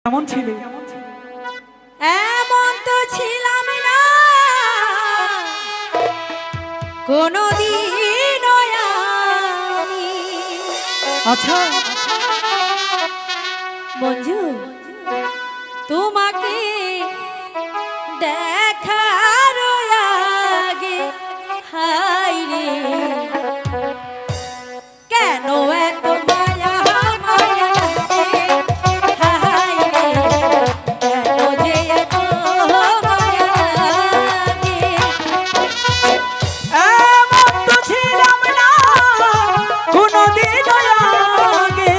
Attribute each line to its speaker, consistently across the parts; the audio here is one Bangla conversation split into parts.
Speaker 1: কেমন ছিলে?
Speaker 2: এমন তো ছিলাম না কোনদিন আমি।
Speaker 1: আচ্ছা
Speaker 2: মঞ্জু, তোমাকে দেখার আগে হাই রে কেন এত মায়া মায়া লাগে, হাই রে কেন যে এত মায়া লাগে।
Speaker 1: এমন তো ছিলাম না কোনদিন আগে,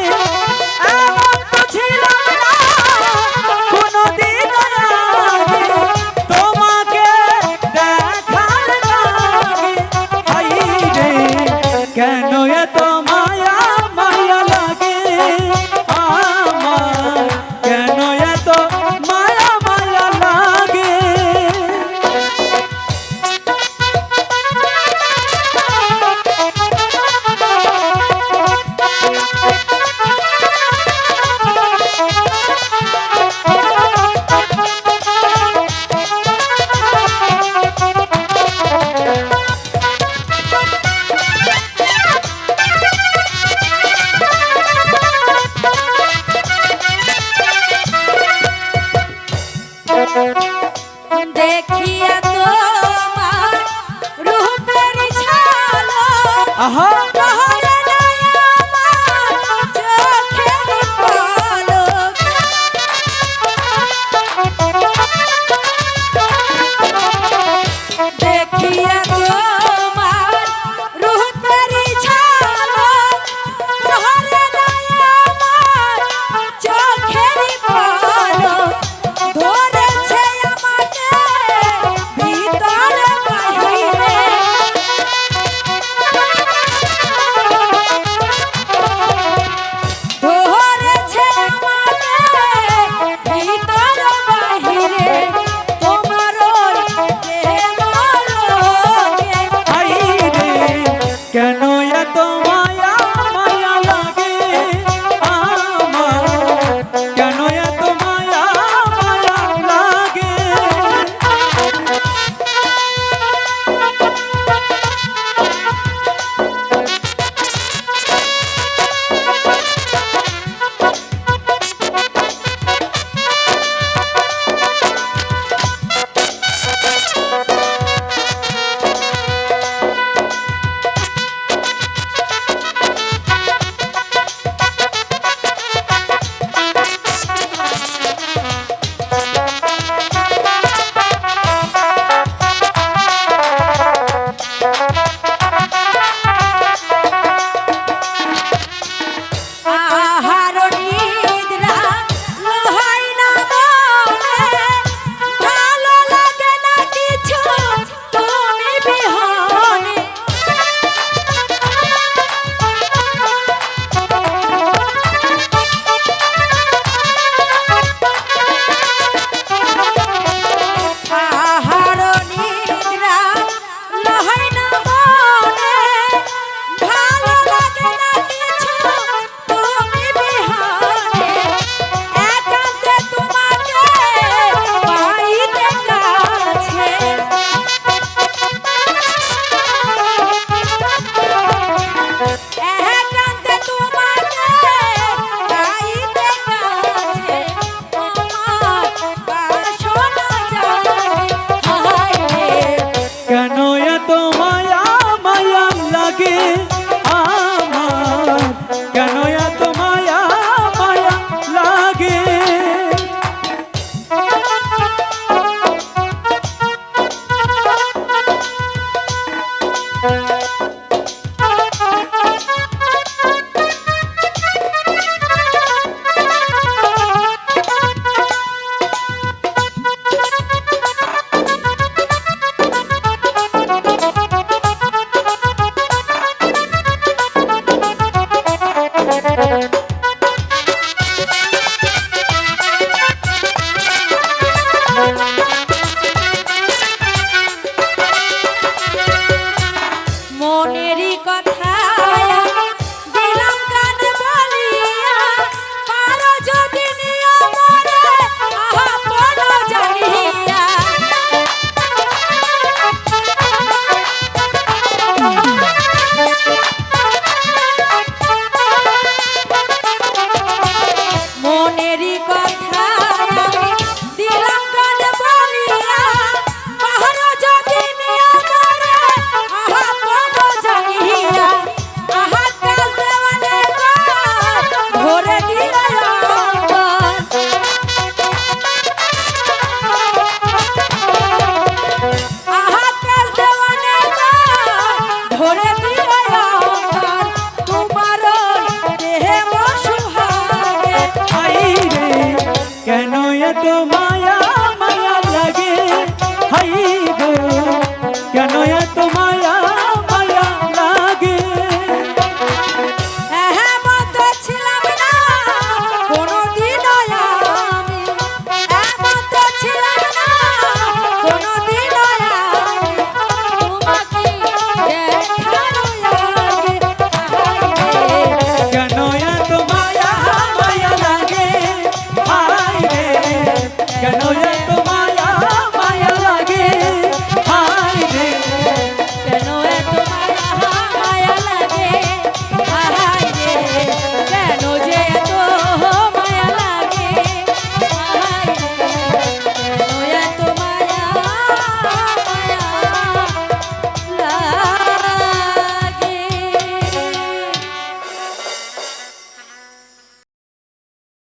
Speaker 1: এমন তো ছিলাম না কোনদিন আগে, তোমাকে দেখার আগে হাই রে কেন এত মায়া মায়া লাগে আমার, কেন এত মায়া মায়া লাগে।
Speaker 2: দেখিয়া তোমার রূপের ছালো
Speaker 1: আহা
Speaker 2: রহরে নাই আমার চোখের পলক। দেখিয়া তোমার রূপের ছালো রহরে নাই আমার চোখের পলক। ধরেছে আমাকে ভিতরে বাহিরে
Speaker 1: এত মায়া